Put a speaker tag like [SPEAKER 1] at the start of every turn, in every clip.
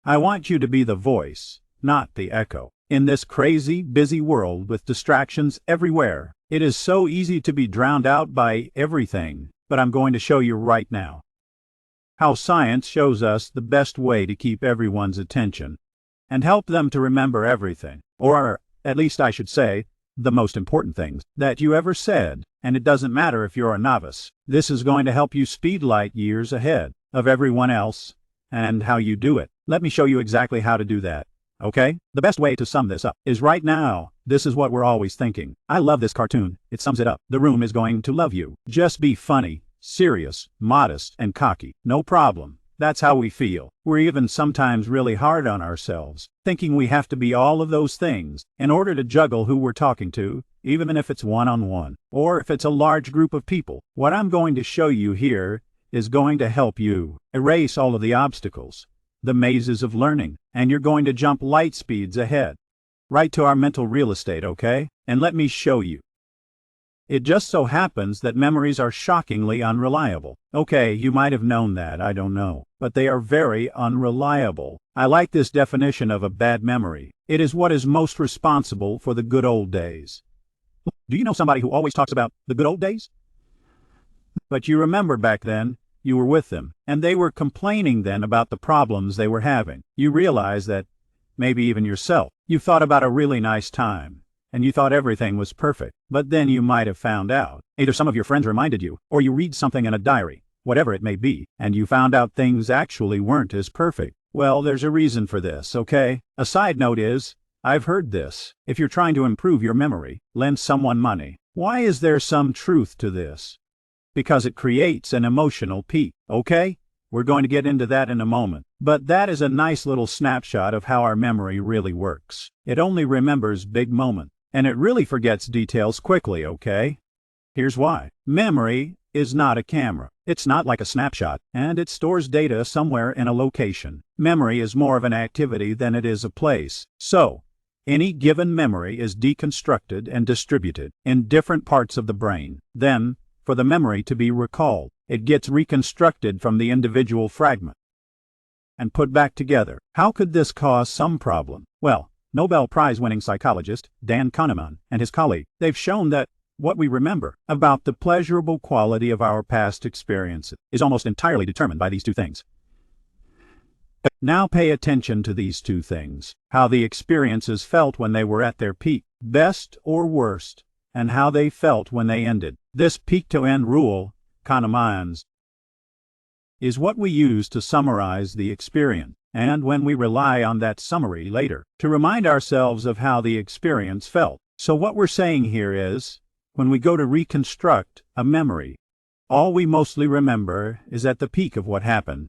[SPEAKER 1] I want you to be the voice, not the echo. In this crazy, busy world with distractions everywhere, it is so easy to be drowned out by everything, but I'm going to show you right now how science shows us the best way to keep everyone's attention and help them to remember everything, or at least I should say, the most important things that you ever said, and it doesn't matter if you're a novice. This is going to help you speed light years ahead of everyone else and how you do it. Let me show you exactly how to do that. Okay? The best way to sum this up is right now. This is what we're always thinking. I love this cartoon. It sums it up. The room is going to love you. Just be funny, serious, modest, and cocky. No problem. That's how we feel. We're even sometimes really hard on ourselves, thinking we have to be all of those things in order to juggle who we're talking to, even if it's one-on-one, or if it's a large group of people. What I'm going to show you here is going to help you erase all of the obstacles, the mazes of learning, and you're going to jump light speeds ahead, right to our mental real estate, okay? And let me show you. It just so happens that memories are shockingly unreliable. Okay, you might have known that, I don't know. But they are very unreliable. I like this definition of a bad memory. It is what is most responsible for the good old days. Do you know somebody who always talks about the good old days? But you remember back then, you were with them, and they were complaining then about the problems they were having. You realize that, maybe even yourself, you thought about a really nice time, and you thought everything was perfect. But then you might have found out, either some of your friends reminded you, or you read something in a diary, whatever it may be, and you found out things actually weren't as perfect. Well, there's a reason for this, okay? A side note is, I've heard this. If you're trying to improve your memory, lend someone money. Why is there some truth to this? Because it creates an emotional peak, okay? We're going to get into that in a moment. But that is a nice little snapshot of how our memory really works. It only remembers big moments, and it really forgets details quickly, okay? Here's why. Memory is not a camera. It's not like a snapshot, and it stores data somewhere in a location. Memory is more of an activity than it is a place. So, any given memory is deconstructed and distributed in different parts of the brain. Then, for the memory to be recalled, it gets reconstructed from the individual fragment and put back together. How could this cause some problem? Well, Nobel Prize-winning psychologist Dan Kahneman and his colleague, they've shown that what we remember about the pleasurable quality of our past experiences is almost entirely determined by these two things. Now pay attention to these two things: how the experiences felt when they were at their peak, best or worst, and how they felt when they ended. This peak-to-end rule, Kahneman's, is what we use to summarize the experience, and when we rely on that summary later to remind ourselves of how the experience felt. So what we're saying here is, when we go to reconstruct a memory, all we mostly remember is at the peak of what happened,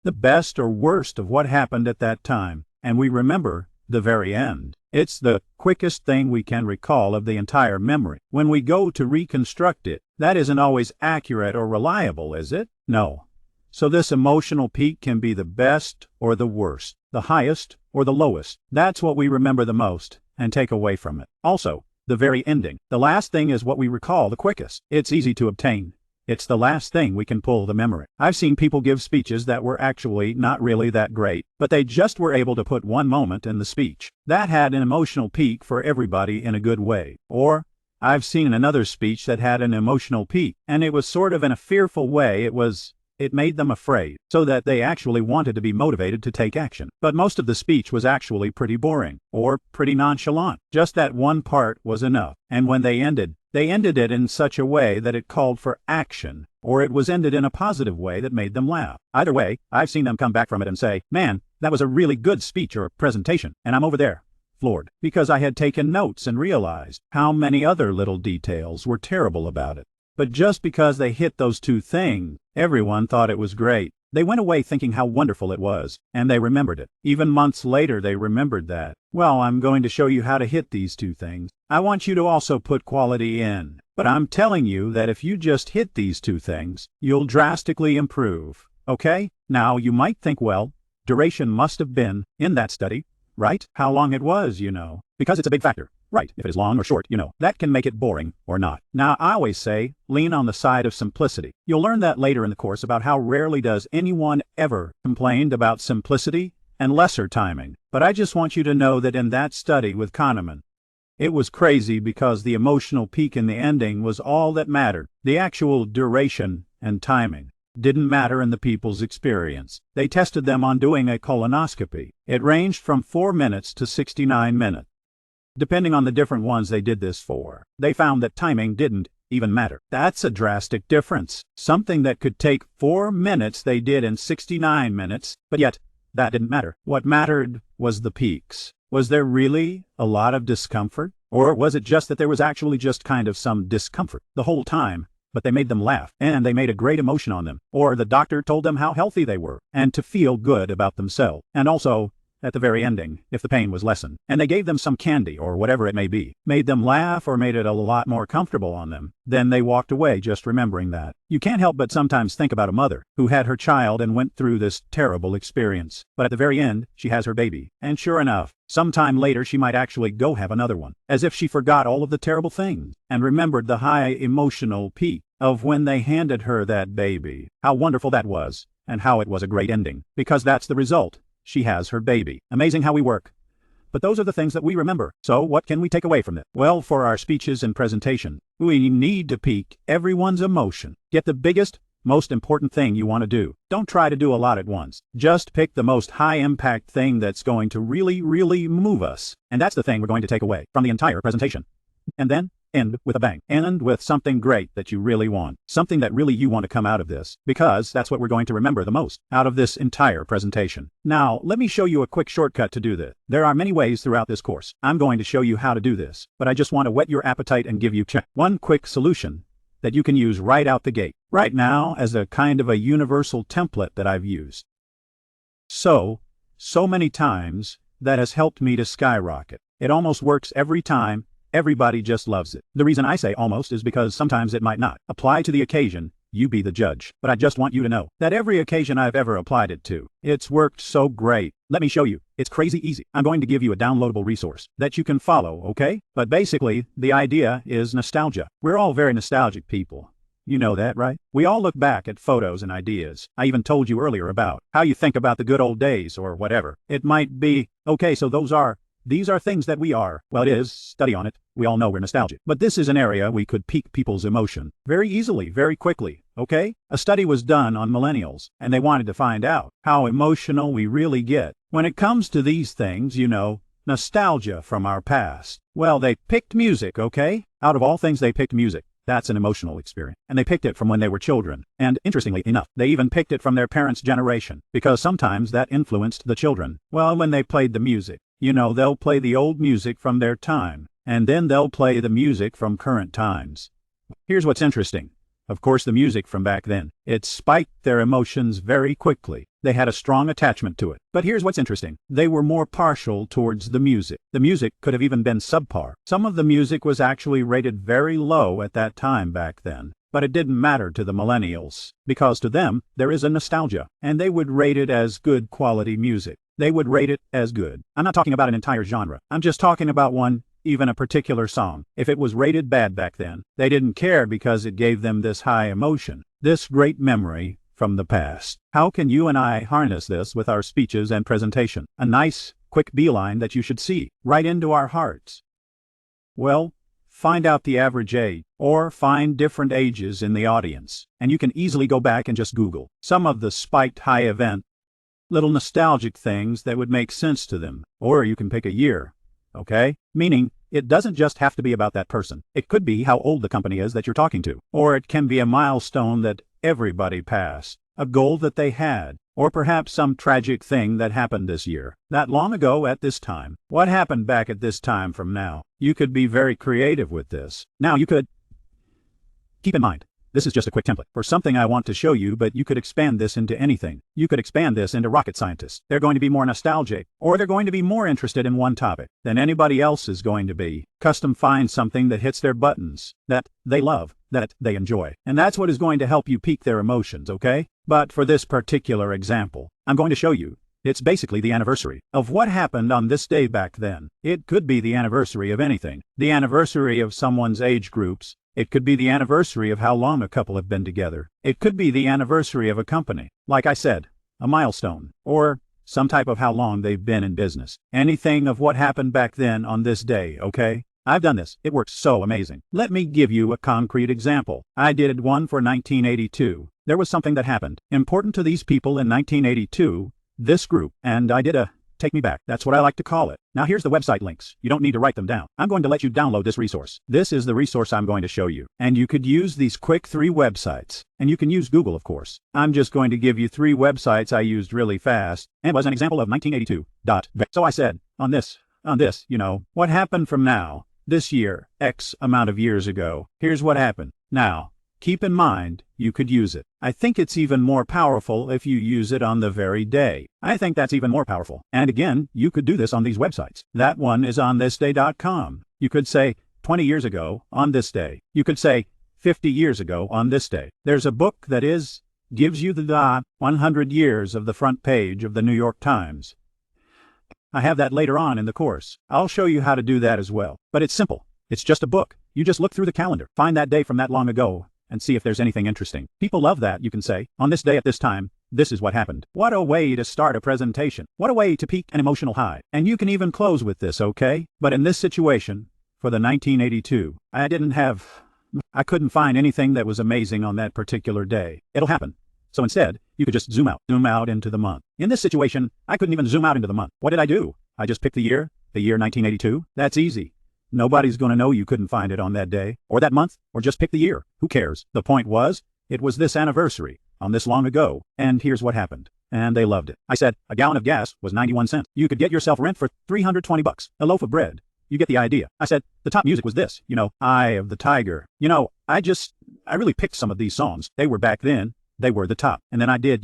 [SPEAKER 1] the best or worst of what happened at that time, and we remember the very end. It's the quickest thing we can recall of the entire memory. When we go to reconstruct it, that isn't always accurate or reliable, is it? No. So this emotional peak can be the best or the worst, the highest or the lowest. That's what we remember the most and take away from it. Also, the very ending, the last thing, is what we recall the quickest. It's easy to obtain. It's the last thing we can pull the memory. I've seen people give speeches that were actually not really that great, but they just were able to put one moment in the speech that had an emotional peak for everybody in a good way. Or, I've seen another speech that had an emotional peak, and it was sort of in a fearful way. It made them afraid, so that they actually wanted to be motivated to take action. But most of the speech was actually pretty boring, or pretty nonchalant. Just that one part was enough. And when they ended it in such a way that it called for action, or it was ended in a positive way that made them laugh. Either way, I've seen them come back from it and say, "Man, that was a really good speech or presentation," and I'm over there, floored, because I had taken notes and realized how many other little details were terrible about it. But just because they hit those two things, everyone thought it was great. They went away thinking how wonderful it was, and they remembered it. Even months later, they remembered that. Well, I'm going to show you how to hit these two things. I want you to also put quality in, but I'm telling you that if you just hit these two things, you'll drastically improve. Okay? Now, you might think, well, duration must have been in that study, right? How long it was, because it's a big factor. Right, if it is long or short, that can make it boring or not. Now, I always say, lean on the side of simplicity. You'll learn that later in the course about how rarely does anyone ever complained about simplicity and lesser timing. But I just want you to know that in that study with Kahneman, it was crazy because the emotional peak in the ending was all that mattered. The actual duration and timing didn't matter in the people's experience. They tested them on doing a colonoscopy. It ranged from 4 minutes to 69 minutes. Depending on the different ones they did this for, they found that timing didn't even matter. That's a drastic difference. Something that could take 4 minutes they did in 69 minutes, but yet that didn't matter. What mattered was the peaks. Was there really a lot of discomfort? Or was it just that there was actually just kind of some discomfort the whole time, but they made them laugh, and they made a great emotion on them? Or the doctor told them how healthy they were, and to feel good about themselves. And also, at the very ending, if the pain was lessened, and they gave them some candy or whatever it may be, made them laugh or made it a lot more comfortable on them, then they walked away just remembering that. You can't help but sometimes think about a mother who had her child and went through this terrible experience. But at the very end, she has her baby. And sure enough, sometime later she might actually go have another one, as if she forgot all of the terrible things and remembered the high emotional peak of when they handed her that baby. How wonderful that was, and how it was a great ending, because that's the result. She has her baby. Amazing how we work. But those are the things that we remember. So what can we take away from this? Well, for our speeches and presentation, we need to pique everyone's emotion. Get the biggest, most important thing you want to do. Don't try to do a lot at once. Just pick the most high-impact thing that's going to really, really move us. And that's the thing we're going to take away from the entire presentation. And then end with a bang. End with something great that you really want. Something that really you want to come out of this, because that's what we're going to remember the most out of this entire presentation. Now, let me show you a quick shortcut to do this. There are many ways throughout this course. I'm going to show you how to do this, but I just want to whet your appetite and give you one quick solution that you can use right out the gate, right now, as a kind of a universal template that I've used. So many times that has helped me to skyrocket. It almost works every time. Everybody just loves it. The reason I say almost is because sometimes it might not apply to the occasion. You be the judge. But I just want you to know that every occasion I've ever applied it to, it's worked so great. Let me show you. It's crazy easy. I'm going to give you a downloadable resource that you can follow, okay? But basically, the idea is nostalgia. We're all very nostalgic people. You know that, right? We all look back at photos and ideas. I even told you earlier about how you think about the good old days or whatever. It might be, okay, so these are things that we are. Well, it is. Study on it. We all know we're nostalgic. But this is an area we could pique people's emotion very easily, very quickly, okay? A study was done on millennials, and they wanted to find out how emotional we really get when it comes to these things, nostalgia from our past. Well, they picked music, okay? Out of all things, they picked music. That's an emotional experience. And they picked it from when they were children. And interestingly enough, they even picked it from their parents' generation, because sometimes that influenced the children. Well, when they played the music, they'll play the old music from their time, and then they'll play the music from current times. Here's what's interesting. Of course, the music from back then, it spiked their emotions very quickly. They had a strong attachment to it. But here's what's interesting. They were more partial towards the music. The music could have even been subpar. Some of the music was actually rated very low at that time back then. But it didn't matter to the millennials, because to them, there is a nostalgia, and they would rate it as good quality music. They would rate it as good. I'm not talking about an entire genre. I'm just talking about one, even a particular song. If it was rated bad back then, they didn't care because it gave them this high emotion, this great memory from the past. How can you and I harness this with our speeches and presentation? A nice, quick beeline that you should see right into our hearts. Well, find out the average age, or find different ages in the audience, and you can easily go back and just Google some of the spiked high event, little nostalgic things that would make sense to them. Or you can pick a year, okay? Meaning, it doesn't just have to be about that person. It could be how old the company is that you're talking to. Or it can be a milestone that everybody passed, a goal that they had, or perhaps some tragic thing that happened this year, that long ago at this time. What happened back at this time from now? You could be very creative with this. Now you could keep in mind, this is just a quick template for something I want to show you, but you could expand this into anything. You could expand this into rocket scientists. They're going to be more nostalgic, or they're going to be more interested in one topic than anybody else is going to be. Custom find something that hits their buttons, that they love, that they enjoy. And that's what is going to help you pique their emotions, okay? But for this particular example, I'm going to show you It's basically the anniversary of what happened on this day back then. It could be the anniversary of anything. The anniversary of someone's age groups. It could be the anniversary of how long a couple have been together. It could be the anniversary of a company. Like I said, a milestone. Or some type of how long they've been in business. Anything of what happened back then on this day, okay? I've done this. It works so amazing. Let me give you a concrete example. I did one for 1982. There was something that happened important to these people in 1982, this group, and I did a take me back. That's what I like to call it. Now here's the website links. You don't need to write them down. I'm going to let you download this resource. This is the resource I'm going to show you. And you could use these quick 3 websites. And you can use Google, of course. I'm just going to give you 3 websites I used really fast and was an example of 1982. So I said, on this, you know, what happened from now, this year, X amount of years ago, here's what happened. Now, keep in mind, you could use it. I think it's even more powerful if you use it on the very day. I think that's even more powerful. And again, you could do this on these websites. That one is on thisday.com. You could say 20 years ago on this day. You could say 50 years ago on this day. There's a book that gives you the 100 years of the front page of the New York Times. I have that later on in the course. I'll show you how to do that as well. But it's simple. It's just a book. You just look through the calendar, find that day from that long ago, and see if there's anything interesting. People love that, you can say. On this day at this time, this is what happened. What a way to start a presentation. What a way to peak an emotional high. And you can even close with this, okay? But in this situation, for the 1982, I couldn't find anything that was amazing on that particular day. It'll happen. So instead, you could just zoom out into the month. In this situation, I couldn't even zoom out into the month. What did I do? I just picked the year 1982. That's easy. Nobody's going to know you couldn't find it on that day, or that month, or just pick the year. Who cares? The point was, it was this anniversary, on this long ago, and here's what happened. And they loved it. I said, a gallon of gas was 91 cents. You could get yourself rent for $320. A loaf of bread. You get the idea. I said, the top music was this, Eye of the Tiger. I really picked some of these songs. They were back then. They were the top. And then I did,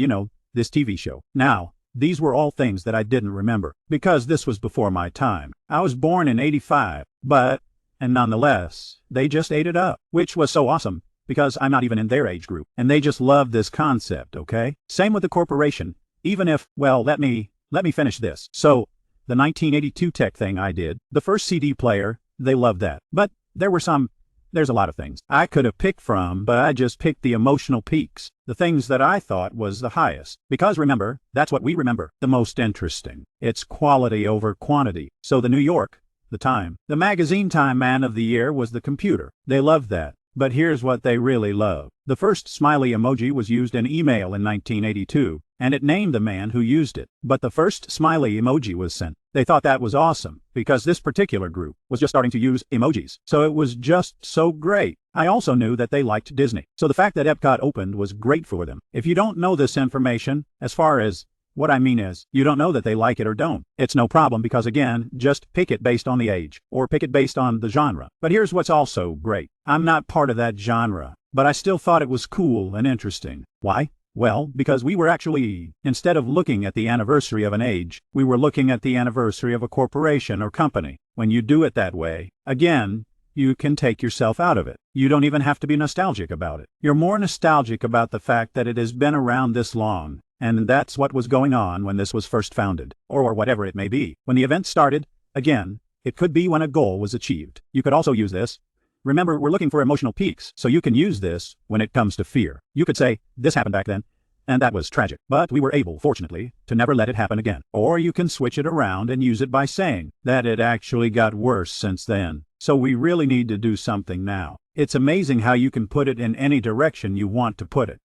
[SPEAKER 1] this TV show. Now, these were all things that I didn't remember, because this was before my time. I was born in 85, and nonetheless, they just ate it up, which was so awesome, because I'm not even in their age group, and they just loved this concept, okay? Same with the corporation, even if, well, let me finish this. So, the 1982 tech thing I did, the first CD player, they loved that. But there's a lot of things I could have picked from, but I just picked the emotional peaks, the things that I thought was the highest. Because remember, that's what we remember, the most interesting. It's quality over quantity. So the New York, the Time, the magazine Time Man of the Year was the computer. They loved that. But here's what they really love. The first smiley emoji was used in email in 1982, and it named the man who used it. But the first smiley emoji was sent. They thought that was awesome, because this particular group was just starting to use emojis. So it was just so great. I also knew that they liked Disney. So the fact that Epcot opened was great for them. If you don't know this information, as far as what I mean is, you don't know that they like it or don't. It's no problem because, again, just pick it based on the age, or pick it based on the genre. But here's what's also great. I'm not part of that genre, but I still thought it was cool and interesting. Why? Well, because we were actually, instead of looking at the anniversary of an age, we were looking at the anniversary of a corporation or company. When you do it that way, again, you can take yourself out of it. You don't even have to be nostalgic about it. You're more nostalgic about the fact that it has been around this long. And that's what was going on when this was first founded, or whatever it may be. When the event started, again, it could be when a goal was achieved. You could also use this. Remember, we're looking for emotional peaks, so you can use this when it comes to fear. You could say, this happened back then, and that was tragic, but we were able, fortunately, to never let it happen again. Or you can switch it around and use it by saying that it actually got worse since then. So we really need to do something now. It's amazing how you can put it in any direction you want to put it.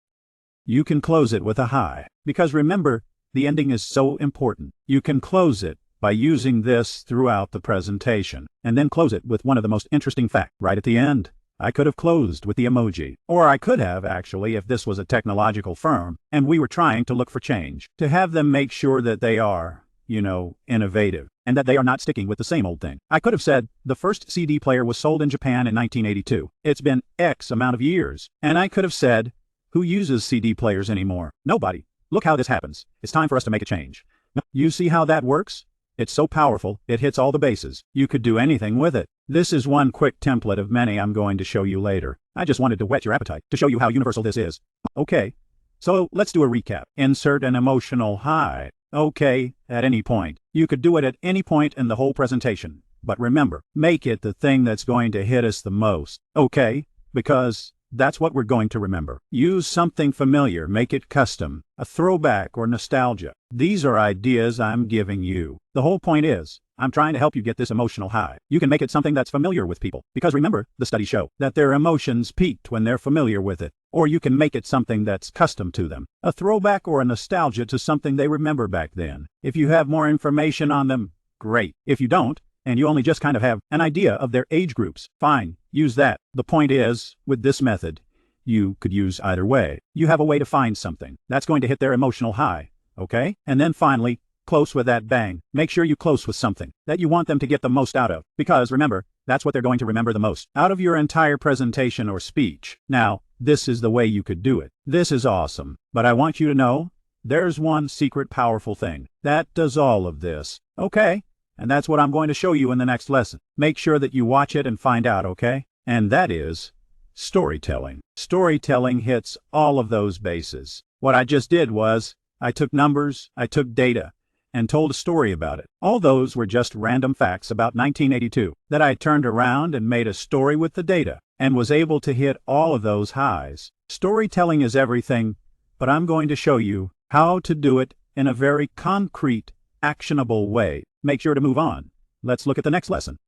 [SPEAKER 1] You can close it with a high, because remember, the ending is so important. You can close it by using this throughout the presentation, and then close it with one of the most interesting facts right at the end. I could have closed with the emoji, or I could have actually if this was a technological firm, and we were trying to look for change, to have them make sure that they are, innovative, and that they are not sticking with the same old thing. I could have said, the first CD player was sold in Japan in 1982. It's been X amount of years. And I could have said, who uses CD players anymore? Nobody. Look how this happens. It's time for us to make a change. You see how that works? It's so powerful, it hits all the bases. You could do anything with it. This is one quick template of many I'm going to show you later. I just wanted to whet your appetite, to show you how universal this is. Okay, so let's do a recap. Insert an emotional high. Okay, at any point. You could do it at any point in the whole presentation. But remember, make it the thing that's going to hit us the most. Okay? Because that's what we're going to remember. Use something familiar, make it custom, a throwback or nostalgia. These are ideas I'm giving you. The whole point is, I'm trying to help you get this emotional high. You can make it something that's familiar with people. Because remember, the studies show that their emotions peaked when they're familiar with it. Or you can make it something that's custom to them. A throwback or a nostalgia to something they remember back then. If you have more information on them, great. If you don't, and you only just kind of have an idea of their age groups, fine, use that. The point is, with this method, you could use either way. You have a way to find something that's going to hit their emotional high, okay? And then finally, close with that bang. Make sure you close with something that you want them to get the most out of. Because remember, that's what they're going to remember the most out of your entire presentation or speech. Now, this is the way you could do it. This is awesome. But I want you to know, there's one secret powerful thing that does all of this, okay? And that's what I'm going to show you in the next lesson. Make sure that you watch it and find out, okay? And that is storytelling. Storytelling hits all of those bases. What I just did was, I took numbers, I took data, and told a story about it. All those were just random facts about 1982 that I turned around and made a story with the data and was able to hit all of those highs. Storytelling is everything, but I'm going to show you how to do it in a very concrete, actionable way. Make sure to move on. Let's look at the next lesson.